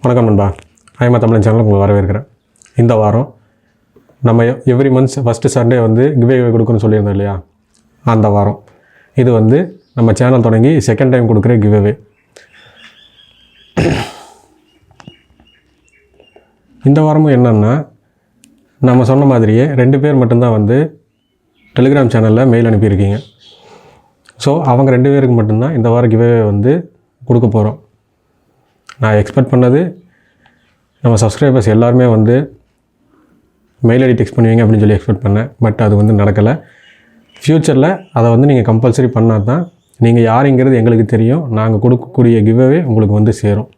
வணக்கம் நண்பா. ஐமா தமிழன் சேனல் உங்களை வரவேற்கிறேன். இந்த வாரம் நம்ம எவ்ரி மந்த்ஸ் ஃபஸ்ட்டு சண்டே வந்து கிவ்வே கொடுக்குன்னு சொல்லியிருந்தோம் இல்லையா, அந்த வாரம் இது வந்து நம்ம சேனல் தொடங்கி செகண்ட் டைம் கொடுக்குற கிவ்வே. இந்த வாரமும் என்னென்னா, நம்ம சொன்ன மாதிரியே 2 பேர் மட்டும்தான் வந்து டெலிகிராம் சேனலில் மெயில் அனுப்பியிருக்கீங்க. ஸோ அவங்க 2 பேருக்கு மட்டும்தான் இந்த வாரம் கிவ்வே வந்து கொடுக்க போகிறோம். நான் எக்ஸ்பெக்ட் பண்ணது நம்ம சப்ஸ்கிரைபர்ஸ் எல்லாருமே வந்து மெயில் ஐடி டெக்ஸ்ட் பண்ணுவீங்க அப்படின்னு சொல்லி எக்ஸ்பெக்ட் பண்ணேன். பட் அது வந்து நடக்கலை. ஃப்யூச்சரில் அதை வந்து நீங்கள் கம்பல்சரி பண்ணால் தான் நீங்கள் யாருங்கிறது எங்களுக்கு தெரியும், நாங்கள் கொடுக்கக்கூடிய கிவ்வே உங்களுக்கு வந்து சேரும்.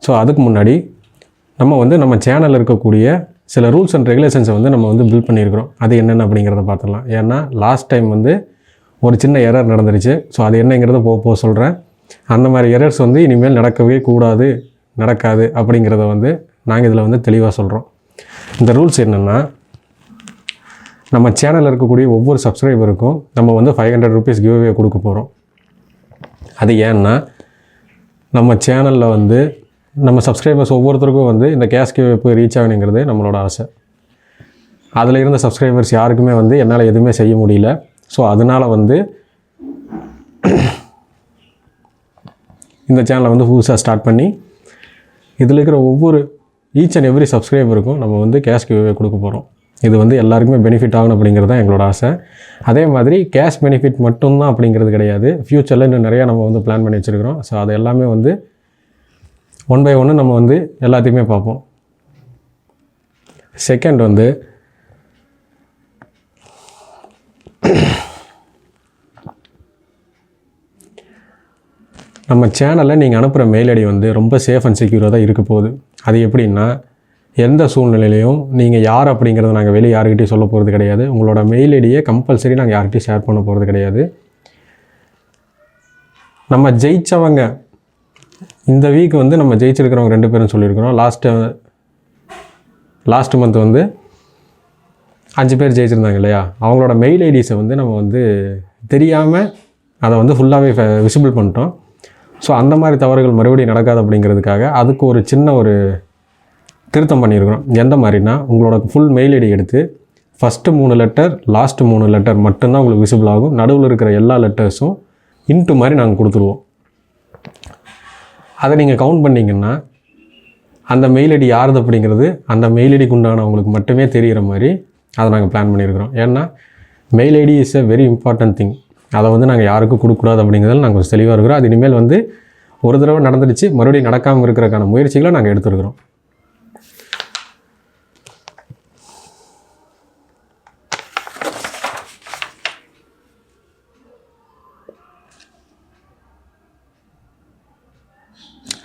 ஸோ அதுக்கு முன்னாடி நம்ம சேனலில் இருக்கக்கூடிய சில ரூல்ஸ் அண்ட் ரெகுலேஷன்ஸை வந்து நம்ம வந்து பில்ட் பண்ணியிருக்கிறோம். அது என்னென்ன அப்படிங்கிறத பார்த்துடலாம். ஏன்னா லாஸ்ட் டைம் வந்து ஒரு சின்ன எரர் நடந்துருச்சு. ஸோ அது என்னங்கிறத போக சொல்கிறேன். அந்த மாதிரி எரர்ஸ் வந்து இனிமேல் நடக்கவே கூடாது, நடக்காது அப்படிங்கிறத வந்து நாங்கள் இதில் வந்து தெளிவாக சொல்கிறோம். இந்த ரூல்ஸ் என்னென்னா, நம்ம சேனலில் இருக்கக்கூடிய ஒவ்வொரு சப்ஸ்கிரைபருக்கும் நம்ம வந்து 500 rupees கிவ்வே கொடுக்க போகிறோம். அது ஏன்னா நம்ம சேனலில் வந்து நம்ம சப்ஸ்கிரைபர்ஸ் ஒவ்வொருத்தருக்கும் வந்து இந்த கேஷ் கிவ்வே போய் ரீச் ஆகணுங்கிறது நம்மளோட ஆசை. அதில் இருந்த சப்ஸ்கிரைபர்ஸ் யாருக்குமே வந்து என்னால் எதுவுமே செய்ய முடியல. ஸோ அதனால் வந்து இந்த சேனலை வந்து புதுசாக ஸ்டார்ட் பண்ணி இதில் இருக்கிற ஒவ்வொரு ஈச் அண்ட் எவ்ரி சப்ஸ்கிரைபருக்கும் நம்ம வந்து கேஷ் கிவ்வே கொடுக்க போகிறோம். இது வந்து எல்லாருக்குமே பெனிஃபிட் ஆகணும் அப்படிங்கிறது தான் எங்களோட ஆசை. அதே மாதிரி கேஷ் பெனிஃபிட் மட்டும்தான் அப்படிங்கிறது கிடையாது. ஃப்யூச்சரில் இன்னும் நிறையா நம்ம வந்து பிளான் பண்ணி வச்சுருக்கிறோம். ஸோ அது எல்லாமே வந்து 1 by 1 நம்ம வந்து எல்லாத்தையுமே பார்ப்போம். செகண்ட் வந்து நம்ம சேனலில் நீங்கள் அனுப்புகிற மெயில் ஐடி வந்து ரொம்ப சேஃப் அண்ட் செக்யூராக தான் இருக்க போகுது. அது எப்படின்னா, எந்த சூழ்நிலையிலையும் நீங்கள் யார் அப்படிங்கிறத நாங்கள் வெளியே யாருக்கிட்டையும் சொல்ல போகிறது கிடையாது. உங்களோட மெயில் ஐடியை கம்பல்சரி நாங்கள் யார்கிட்டையும் ஷேர் பண்ண போகிறது கிடையாது. நம்ம ஜெயித்தவங்க இந்த வீக் வந்து நம்ம ஜெயிச்சிருக்கிறவங்க 2 பேரும் சொல்லியிருக்கிறோம். லாஸ்ட் மந்த் வந்து 5 பேர் ஜெயிச்சிருந்தாங்க இல்லையா, அவங்களோட மெயில் ஐடிஸை வந்து நம்ம வந்து தெரியாமல் அதை வந்து ஃபுல்லாகவே விசிபிள் பண்ணிட்டோம். ஸோ அந்த மாதிரி தவறுகள் மறுபடியும் நடக்காது அப்படிங்கிறதுக்காக அதுக்கு ஒரு சின்ன ஒரு திருத்தம் பண்ணியிருக்கிறோம். எந்த மாதிரினா, உங்களோட ஃபுல் மெயில் ஐடி எடுத்து ஃபஸ்ட்டு 3 லெட்டர் லாஸ்ட்டு 3 லெட்டர் மட்டும்தான் உங்களுக்கு விசிபிள் ஆகும். நடுவில் இருக்கிற எல்லா லெட்டர்ஸும் இன்ட்டு மாதிரி நாங்கள் கொடுத்துருவோம். அதை நீங்கள் கவுண்ட் பண்ணிங்கன்னா அந்த மெயில் ஐடி யாருது அப்படிங்கிறது அந்த மெயில் ஐடிக்கு உண்டானவங்களுக்கு மட்டுமே தெரிகிற மாதிரி அதை நாங்கள் பிளான் பண்ணியிருக்கிறோம். ஏன்னா mail ID is a very important thing. அதை வந்து நாங்கள் யாருக்கும் கொடுக்கக்கூடாது அப்படிங்கிறதுல நாங்கள் கொஞ்சம் தெளிவாக இருக்கிறோம். அது இனிமேல் வந்து ஒரு தடவை நடந்துடுச்சு, மறுபடியும் நடக்காமல் இருக்கிறதுக்கான முயற்சிகளை நாங்கள் எடுத்துருக்கிறோம்.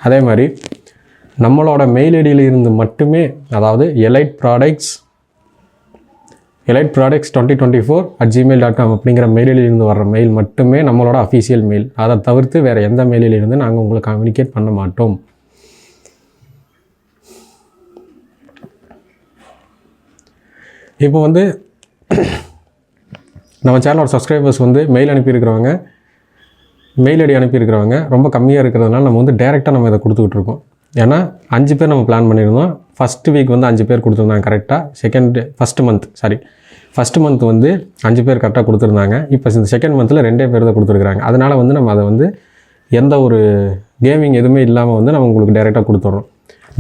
அதே மாதிரி நம்மளோட மெயில் ஐடியில் இருந்து மட்டுமே, அதாவது எலைட் ப்ராடக்ட்ஸ் 2024@gmail.com அப்படிங்கிற மெயிலில் இருந்து வர்ற மெயில் மட்டுமே நம்மளோட அஃபீஷியல் மெயில். அதை தவிர்த்து வேறு எந்த மெயிலில் இருந்து நாங்கள் உங்களுக்கு கம்யூனிகேட் பண்ண மாட்டோம். இப்போ வந்து நம்ம சேனலோட சப்ஸ்கிரைபர்ஸ் வந்து மெயில் அனுப்பியிருக்கிறவங்க, மெயில் ஐடி அனுப்பியிருக்கிறவங்க ரொம்ப கம்மியாக இருக்கிறதுனால நம்ம வந்து டைரெக்டாக நம்ம இதை கொடுத்துக்கிட்டு இருக்கோம். ஏன்னா 5 பேர் நம்ம பிளான் பண்ணியிருந்தோம். ஃபஸ்ட்டு வீக் வந்து 5 பேர் கொடுத்துருந்தாங்க கரெக்டாக. ஃபஸ்ட்டு மந்த் வந்து 5 பேர் கரெக்டாக கொடுத்துருந்தாங்க. இப்போ இந்த செகண்ட் மந்தில் 2 பேர் தான் கொடுத்துருக்குறாங்க. அதனால் வந்து நம்ம அதை வந்து எந்த ஒரு கேமிங் எதுவுமே இல்லாமல் வந்து நம்ம உங்களுக்கு டைரெக்டாக கொடுத்துட்றோம்.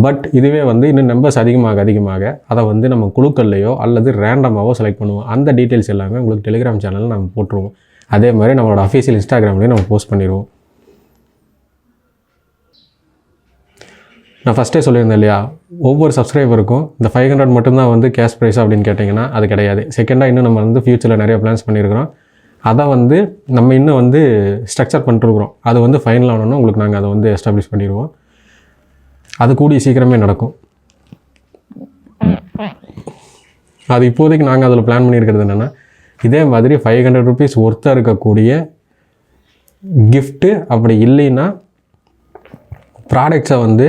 பட் இதுவே வந்து இன்னும் நம்பர்ஸ் அதிகமாக அதை வந்து நம்ம குழுக்கள்லையோ அல்லது ரேண்டமாகவோ செலக்ட் பண்ணுவோம். அந்த டீட்டெயில்ஸ் எல்லாமே உங்களுக்கு டெலிகிராம் சேனலில் நம்ம போட்டுருவோம். அதே மாதிரி நம்மளோட அஃபீஷியல் இன்ஸ்டாகிராம்லேயும் நம்ம போஸ்ட் பண்ணிடுவோம். நான் ஃபஸ்ட்டே சொல்லியிருந்தேன் இல்லையா, ஒவ்வொரு சப்ஸ்கிரைபருக்கும் இந்த 500 மட்டும்தான் வந்து கேஷ் ப்ரைஸ் அப்படின்னு கேட்டிங்கன்னா அது கிடையாது. செகண்டாக இன்னும் நம்ம வந்து ஃப்யூச்சரில் நிறைய பிளான்ஸ் பண்ணியிருக்கிறோம். அதை வந்து நம்ம இன்னும் வந்து ஸ்ட்ரக்சர் பண்ணிட்டுருக்குறோம். அது வந்து ஃபைனல் ஆனோன்னா உங்களுக்கு நாங்கள் அதை வந்து எஸ்டாப்ளிஷ் பண்ணிடுவோம். அது கூடிய சீக்கிரமே நடக்கும். அது இப்போதைக்கு நாங்கள் அதில் பிளான் பண்ணியிருக்கிறது என்னென்னா, இதே மாதிரி 500 rupees ஒர்த்தாக இருக்கக்கூடிய கிஃப்ட்டு, அப்படி இல்லைன்னா ப்ராடக்ட்ஸை வந்து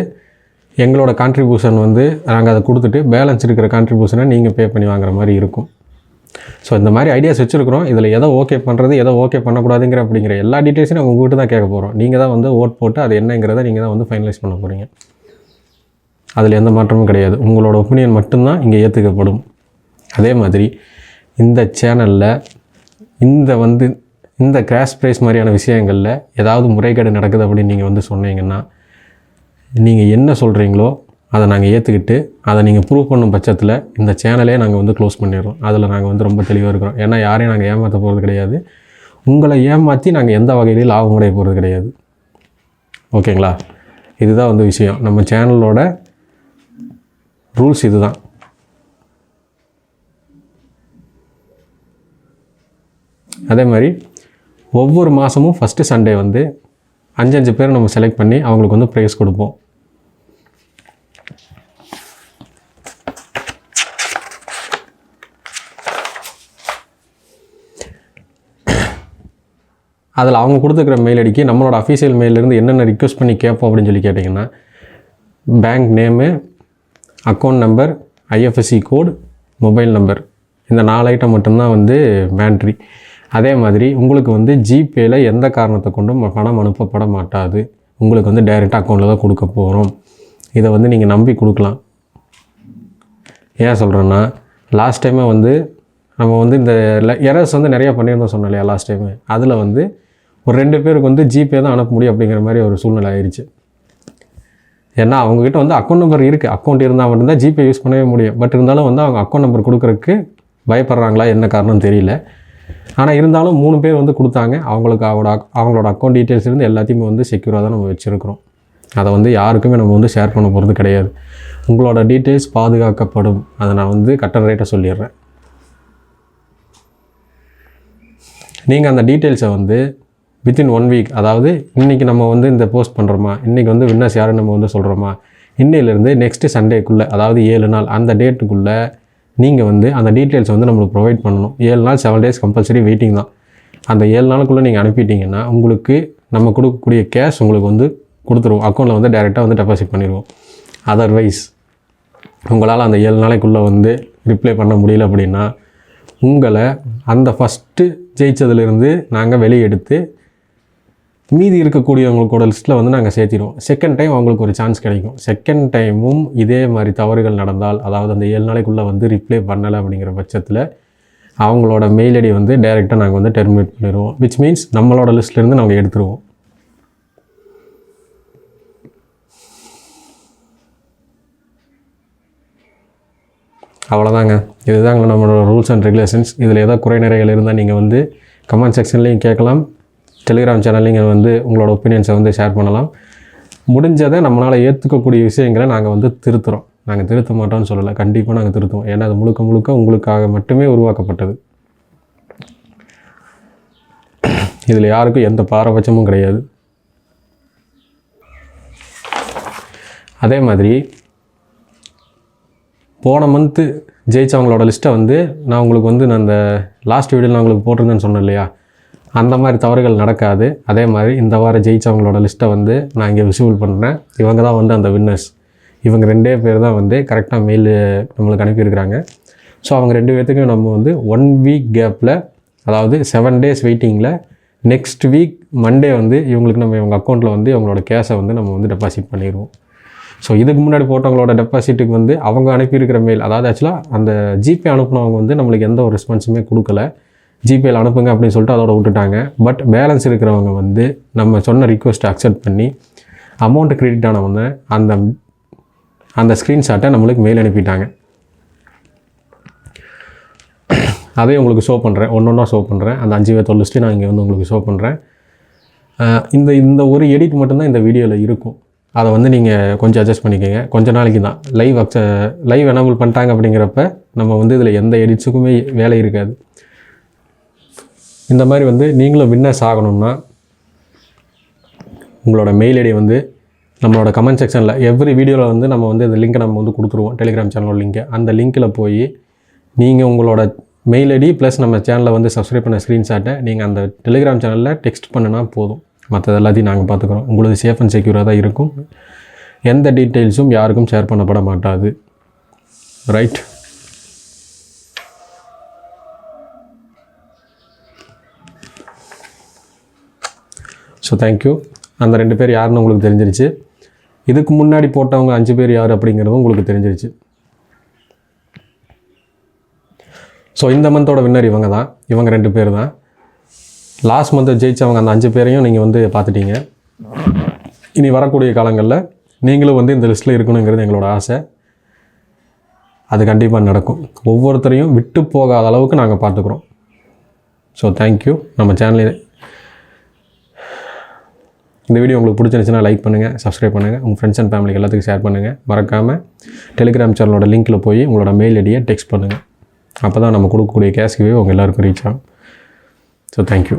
எங்களோட கான்ட்ரிபியூஷன் வந்து நாங்கள் அதை கொடுத்துட்டு பேலன்ஸ் இருக்கிற கான்ட்ரிபியூஷனை நீங்கள் பே பண்ணி வாங்குற மாதிரி இருக்கும். ஸோ இந்த மாதிரி ஐடியாஸ் வச்சுருக்கிறோம். இதில் எதை ஓகே பண்ணுறது, எதை ஓகே பண்ணக்கூடாதுங்கிற அப்படிங்கிற எல்லா டீட்டெயில்ஸையும் நம்ம உங்கள்கிட்ட தான் கேட்க போகிறோம். நீங்கள் தான் வந்து ஓட் போட்டு அது என்னங்கிறத நீங்கள் தான் வந்து ஃபைனலைஸ் பண்ண போகிறீங்க. அதில் எந்த மாற்றமும் கிடையாது. உங்களோட ஒப்பீனியன் மட்டும்தான் இங்கே ஏற்றுக்கப்படும். அதே மாதிரி இந்த சேனலில் இந்த கிராஷ் ப்ரைஸ் மாதிரியான விஷயங்களில் ஏதாவது முறைகேடு நடக்குது அப்படின்னு நீங்கள் வந்து சொன்னீங்கன்னா, நீங்கள் என்ன சொல்கிறீங்களோ அதை நாங்கள் ஏற்றுக்கிட்டு அதை நீங்கள் ப்ரூவ் பண்ணும் பட்சத்தில் இந்த சேனலே நாங்கள் வந்து க்ளோஸ் பண்ணிடுறோம். அதில் நாங்கள் வந்து ரொம்ப தெளிவாக இருக்கிறோம். ஏன்னா யாரையும் நாங்கள் ஏமாற்ற போகிறது கிடையாது. உங்களை ஏமாற்றி நாங்கள் எந்த வகையிலையும் லாபம் அடைய போகிறது கிடையாது. ஓகேங்களா? இதுதான் வந்து விஷயம். நம்ம சேனலோட ரூல்ஸ் இதுதான். அதே மாதிரி ஒவ்வொரு மாதமும் ஃபஸ்ட்டு சண்டே வந்து 5 பேர் நம்ம செலக்ட் பண்ணி அவங்களுக்கு வந்து ப்ரைஸ் கொடுப்போம். அதில் அவங்க கொடுத்துருக்கிற மெயில் ஐடிக்கு நம்மளோட அஃபீஷியல் மெயிலேருந்து என்னென்ன ரிக்வெஸ்ட் பண்ணி கேட்போம் அப்படின்னு சொல்லி கேட்டிங்கன்னா, bank name, account number, IFSC code, mobile number, இந்த 4 ஐட்டம் மட்டும்தான் வந்து மேண்ட்ரி. அதே மாதிரி உங்களுக்கு வந்து ஜிபேயில் எந்த காரணத்தை கொண்டும் பணம் அனுப்பப்பட மாட்டாது. உங்களுக்கு வந்து டைரெக்டாக அக்கௌண்ட்டில் தான் கொடுக்க போகிறோம். இதை வந்து நீங்கள் நம்பி கொடுக்கலாம். ஏன் சொல்கிறேன்னா, லாஸ்ட் டைமே வந்து நம்ம வந்து இந்த எரர்ஸ் வந்து நிறையா பண்ணியிருந்தோம் சொன்னோம் இல்லையா லாஸ்ட் டைமு. அதில் வந்து ஒரு 2 பேருக்கு வந்து ஜிபே தான் அனுப்ப முடியும் அப்படிங்கிற மாதிரி ஒரு சூழ்நிலை ஆயிடுச்சு. ஏன்னா அவங்கக்கிட்ட வந்து அக்கௌண்ட் நம்பர் இருக்குது. அக்கௌண்ட் இருந்தால் மட்டும்தான் ஜிபே யூஸ் பண்ணவே முடியும். பட் இருந்தாலும் வந்து அவங்க அக்கௌண்ட் நம்பர் கொடுக்குறதுக்கு பயப்படுறாங்களா என்ன காரணம்னு தெரியல. ஆனால் இருந்தாலும் 3 பேர் வந்து கொடுத்தாங்க. அவங்களோட அக்கௌண்ட் டீட்டெயில்ஸ் இருந்து எல்லாத்தையுமே வந்து செக்யூராக தான் நம்ம வச்சுருக்கிறோம். அதை வந்து யாருக்குமே நம்ம வந்து ஷேர் பண்ண போகிறது கிடையாது. உங்களோட டீட்டெயில்ஸ் பாதுகாக்கப்படும். அதை நான் வந்து கட்டண ரேட்டை சொல்லிடுறேன். நீங்கள் அந்த டீட்டெயில்ஸை வந்து வித்தின் 1 வீக், அதாவது இன்றைக்கி நம்ம வந்து இந்த போஸ்ட் பண்ணுறோமா, இன்றைக்கி வந்து வின்னர்ஸ் யாரும் நம்ம வந்து சொல்கிறோமா, இன்னையிலேருந்து நெக்ஸ்ட்டு சண்டேக்குள்ளே, அதாவது 7 நாள் அந்த டேட்டுக்குள்ளே நீங்கள் வந்து அந்த டீட்டெயில்ஸை வந்து நம்மளுக்கு ப்ரொவைட் பண்ணணும். 7 நாள் 7 டேஸ் கம்பல்சரி வெயிட்டிங் தான். அந்த 7 நாளுக்குள்ளே நீங்கள் அனுப்பிட்டீங்கன்னா உங்களுக்கு நம்ம கொடுக்கக்கூடிய கேஷ் உங்களுக்கு வந்து கொடுத்துருவோம். அக்கௌண்ட்டில் வந்து டைரெக்டாக வந்து டெபாசிட் பண்ணிடுவோம். அதர்வைஸ் உங்களால் அந்த 7 நாளைக்குள்ளே வந்து ரிப்ளை பண்ண முடியல அப்படின்னா உங்களை அந்த ஃபஸ்ட்டு ஜெயித்ததுலேருந்து நாங்கள் வெளியே எடுத்து மீதி இருக்கக்கூடியவங்களோட லிஸ்ட்டில் வந்து நாங்கள் சேர்த்திடுவோம். செகண்ட் டைம் அவங்களுக்கு ஒரு சான்ஸ் கிடைக்கும். செகண்ட் டைமும் இதே மாதிரி தவறுகள் நடந்தால், அதாவது அந்த 7 நாளைக்குள்ளே வந்து ரிப்ளை பண்ணலை அப்படிங்கிற பட்சத்தில் அவங்களோட மெயில் ஐடி வந்து டைரெக்டாக நாங்கள் வந்து டெர்மினேட் பண்ணிடுவோம். விச் மீன்ஸ் நம்மளோட லிஸ்ட்லேருந்து நாங்கள் எடுத்துருவோம். அவ்வளோதாங்க. இதுதாங்க நம்மளோட ரூல்ஸ் அண்ட் ரெகுலேஷன்ஸ். இதில் ஏதோ குறை நிறைகள் இருந்தால் நீங்கள் வந்து கமெண்ட் செக்ஷன்லேயும் கேட்கலாம். டெலிகிராம் சேனல்லையும் வந்து உங்களோட ஒப்பீனியன்ஸை வந்து ஷேர் பண்ணலாம். முடிஞ்சதை நம்மளால் ஏற்றுக்கக்கூடிய விஷயங்களை நாங்கள் வந்து திருத்துகிறோம். நாங்கள் திருத்த மாட்டோம்னு சொல்லலை, கண்டிப்பாக நாங்கள் திருத்துவோம். ஏன்னா அது முழுக்க முழுக்க உங்களுக்காக மட்டுமே உருவாக்கப்பட்டது. இதில் யாருக்கும் எந்த பாரபட்சமும் கிடையாது. அதே மாதிரி போன மந்த்து ஜெயிச்சவங்களோட லிஸ்ட்டை வந்து நான் உங்களுக்கு வந்து நான் அந்த லாஸ்ட் வீடியோவில் நான் உங்களுக்கு போட்டிருந்தேன்னு சொன்னேன் இல்லையா, அந்த மாதிரி தவறுகள் நடக்காது. அதே மாதிரி இந்த வாரம் ஜெயிச்சவங்களோட லிஸ்ட்டை வந்து நான் இங்கே விசிபிள் பண்ணுறேன். இவங்க தான் வந்து அந்த வின்னர்ஸ். இவங்க 2 பேர் தான் வந்து கரெக்டாக மெயில் நம்மளுக்கு அனுப்பியிருக்கிறாங்க. ஸோ அவங்க 2 பேர்த்துக்கும் நம்ம வந்து 1 வீக் கேப்பில், அதாவது 7 டேஸ் வெயிட்டிங்கில் நெக்ஸ்ட் வீக் மண்டே வந்து இவங்களுக்கு நம்ம இவங்க அக்கௌண்ட்டில் வந்து இவங்களோட கேஷை வந்து நம்ம வந்து டெபாசிட் பண்ணிடுவோம். ஸோ இதுக்கு முன்னாடி போட்டவங்களோட டெபாசிட்டுக்கு வந்து அவங்க அனுப்பியிருக்கிற மெயில், அதாவது ஆக்சுவலாக அந்த ஜிபே அனுப்புனவங்க வந்து நம்மளுக்கு எந்த ஒரு ரெஸ்பான்ஸுமே கொடுக்கல. ஜிபேயில் அனுப்புங்க அப்படின்னு சொல்லிட்டு அதோட விட்டுட்டாங்க. பட் பேலன்ஸ் இருக்கிறவங்க வந்து நம்ம சொன்ன ரிக்வெஸ்ட்டை அக்செப்ட் பண்ணி அமௌண்ட்டு கிரெடிட் ஆனவங்க அந்த ஸ்க்ரீன்ஷாட்டை நம்மளுக்கு மெயில் அனுப்பிட்டாங்க. அதே உங்களுக்கு ஷோ பண்ணுறேன், ஒன்றா ஷோ பண்ணுறேன். அந்த 5 பேர் லிஸ்ட்டு நான் இங்கே வந்து உங்களுக்கு ஷோ பண்ணுறேன். இந்த ஒரு எடிட் மட்டும்தான் இந்த வீடியோவில் இருக்கும். அதை வந்து நீங்கள் கொஞ்சம் அட்ஜஸ்ட் பண்ணிக்கோங்க. கொஞ்ச நாளைக்கு தான் லைவ் எனேபிள் பண்ணிட்டாங்க. அப்படிங்கிறப்ப நம்ம வந்து இதில் எந்த எடிட்ஸுக்குமே வேலை இருக்காது. இந்த மாதிரி வந்து நீங்களும் வின்னர்ஸ் ஆகணும்னா உங்களோட மெயில் ஐடி வந்து நம்மளோட கமெண்ட் செக்ஷனில் எவ்ரி வீடியோவில் வந்து நம்ம வந்து இந்த லிங்க்கை நம்ம வந்து கொடுத்துருவோம். டெலிகிராம் சேனலோட லிங்க்கை, அந்த லிங்க்கில் போய் நீங்கள் உங்களோட மெயில் ஐடி ப்ளஸ் நம்ம சேனலை வந்து சப்ஸ்கிரைப் பண்ண ஸ்க்ரீன்ஷாட்டை நீங்கள் அந்த டெலிகிராம் சேனலில் டெக்ஸ்ட் பண்ணினா போதும். மற்றது எல்லாத்தையும் நாங்கள் பார்த்துக்குறோம். உங்களுக்கு சேஃப் அண்ட் செக்யூராக தான் இருக்கும். எந்த டீட்டெயில்ஸும் யாருக்கும் ஷேர் பண்ணப்பட மாட்டாது. ரைட்? So thank you. அந்த 2 பேர் யாருன்னு உங்களுக்கு தெரிஞ்சிருச்சு. இதுக்கு முன்னாடி போட்டவங்க 5 பேர் யார் அப்படிங்கிறதும் உங்களுக்கு தெரிஞ்சிருச்சு. ஸோ இந்த மந்தோட வின்னர் இவங்க தான், இவங்க 2 பேர் தான். லாஸ்ட் மந்த்தை ஜெயிச்சவங்க அந்த 5 பேரையும் நீங்கள் வந்து பார்த்துட்டீங்க. இனி வரக்கூடிய காலங்களில் நீங்களும் வந்து இந்த லிஸ்ட்டில் இருக்கணுங்கிறது எங்களோட ஆசை. அது கண்டிப்பாக நடக்கும். ஒவ்வொருத்தரையும் விட்டு போகாத அளவுக்கு நாங்கள் பார்த்துக்குறோம். So thank you. நம்ம சேனலில் இந்த வீடியோ உங்களுக்கு பிடிச்சிருந்துச்சுன்னா லைக் பண்ணுங்கள், சப்ஸ்கிரைப் பண்ணுங்கள், உங்கள் ஃப்ரெண்ட்ஸ் அண்ட் ஃபேமிலிக்கு எல்லாத்துக்கும் ஷேர் பண்ணுங்கள். மறக்காமல் டெலிகிராம் சேனலோட லிங்க்கில் போய் உங்களோட மெயில் ஐடியை டெக்ஸ்ட் பண்ணுங்கள். அப்போ தான் நம்ம கொடுக்கக்கூடிய கேஷ் கிவே உங்கள் எல்லாருக்கும் ரீச் ஆகும். So thank you.